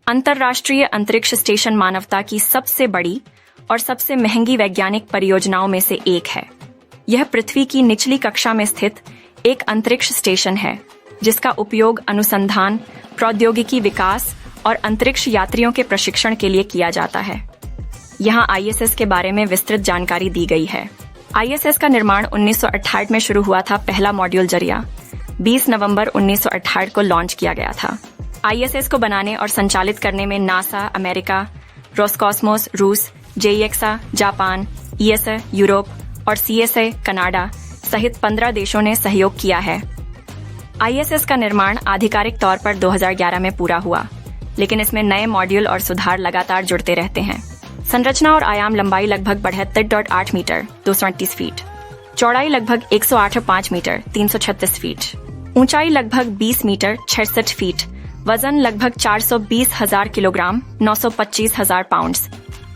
अंतर्राष्ट्रीय अंतरिक्ष स्टेशन मानवता की सबसे बड़ी और सबसे महंगी वैज्ञानिक परियोजनाओं में से एक है। यह पृथ्वी की निचली कक्षा में स्थित एक अंतरिक्ष स्टेशन है जिसका उपयोग अनुसंधान, प्रौद्योगिकी विकास और अंतरिक्ष यात्रियों के प्रशिक्षण के लिए किया जाता है। यहाँ आईएसएस के बारे में विस्तृत जानकारी दी गई है। आईएसएस का निर्माण 1968 में शुरू हुआ था। पहला मॉड्यूल जरिया 20 नवंबर 1968 को लॉन्च किया गया था। आईएसएस को बनाने और संचालित करने में नासा अमेरिका, रोसकॉस्मोस रूस, जेईएक्सा जापान, ईएसए यूरोप और सीएसए कनाडा सहित 15 देशों ने सहयोग किया है। आईएसएस का निर्माण आधिकारिक तौर पर 2011 में पूरा हुआ, लेकिन इसमें नए मॉड्यूल और सुधार लगातार जुड़ते रहते हैं। संरचना और आयाम: लंबाई लगभग 72.8 मीटर 238 फीट, चौड़ाई लगभग 108.5 मीटर 336 फीट, ऊंचाई लगभग 20 मीटर 66 फीट, वजन लगभग 420,000 किलोग्राम 925,000 पाउंड्स।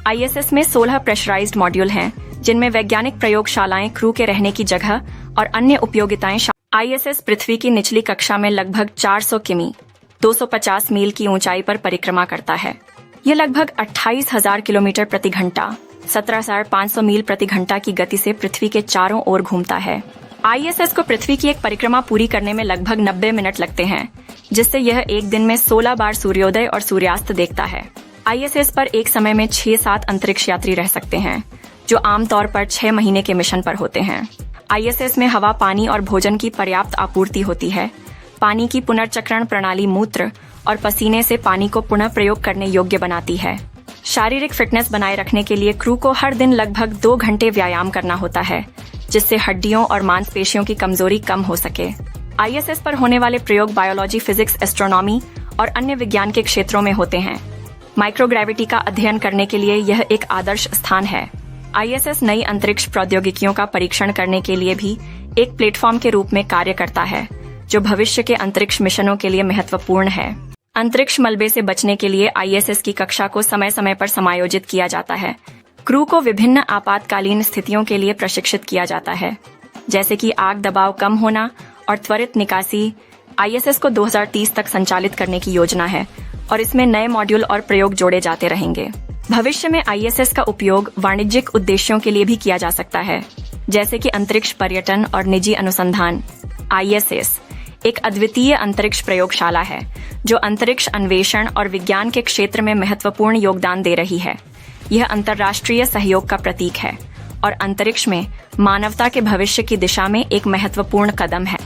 आईएसएस में 16 प्रेशराइज्ड मॉड्यूल हैं, जिनमें वैज्ञानिक प्रयोगशालाएं, क्रू के रहने की जगह और अन्य उपयोगिताएं आईएसएस पृथ्वी की निचली कक्षा में लगभग 400 किमी 250 मील की ऊंचाई पर परिक्रमा करता है। यह लगभग 28,000 किलोमीटर प्रति घंटा 17,500 मील प्रति घंटा की गति से पृथ्वी के चारों ओर घूमता है। आईएसएस को पृथ्वी की एक परिक्रमा पूरी करने में लगभग 90 मिनट लगते हैं, जिससे यह एक दिन में 16 बार सूर्योदय और सूर्यास्त देखता है। आईएसएस पर एक समय में 6-7 अंतरिक्ष यात्री रह सकते हैं, जो आमतौर पर 6 महीने के मिशन पर होते हैं। आईएसएस में हवा, पानी और भोजन की पर्याप्त आपूर्ति होती है। पानी की पुनर्चक्रण प्रणाली मूत्र और पसीने से पानी को पुनः प्रयोग करने योग्य बनाती है। शारीरिक फिटनेस बनाए रखने के लिए क्रू को हर दिन लगभग 2 घंटे व्यायाम करना होता है, जिससे हड्डियों और मांसपेशियों की कमजोरी कम हो सके। आईएसएस पर होने वाले प्रयोग बायोलॉजी, फिजिक्स, एस्ट्रोनॉमी और अन्य विज्ञान के क्षेत्रों में होते हैं। माइक्रोग्रेविटी का अध्ययन करने के लिए यह एक आदर्श स्थान है। आईएसएस नई अंतरिक्ष प्रौद्योगिकियों का परीक्षण करने के लिए भी एक प्लेटफॉर्म के रूप में कार्य करता है, जो भविष्य के अंतरिक्ष मिशनों के लिए महत्वपूर्ण है। अंतरिक्ष मलबे से बचने के लिए आईएसएस की कक्षा को समय समय पर समायोजित किया जाता है। क्रू को विभिन्न आपातकालीन स्थितियों के लिए प्रशिक्षित किया जाता है, जैसे कि आग दबाव कम होना और त्वरित निकासी। आईएसएस को 2030 तक संचालित करने की योजना है और इसमें नए मॉड्यूल और प्रयोग जोड़े जाते रहेंगे। भविष्य में आईएसएस का उपयोग वाणिज्यिक उद्देश्यों के लिए भी किया जा सकता है, जैसे कि अंतरिक्ष पर्यटन और निजी अनुसंधान। आईएसएस एक अद्वितीय अंतरिक्ष प्रयोगशाला है, जो अंतरिक्ष अन्वेषण और विज्ञान के क्षेत्र में महत्वपूर्ण योगदान दे रही है। यह अंतर्राष्ट्रीय सहयोग का प्रतीक है और अंतरिक्ष में मानवता के भविष्य की दिशा में एक महत्वपूर्ण कदम है।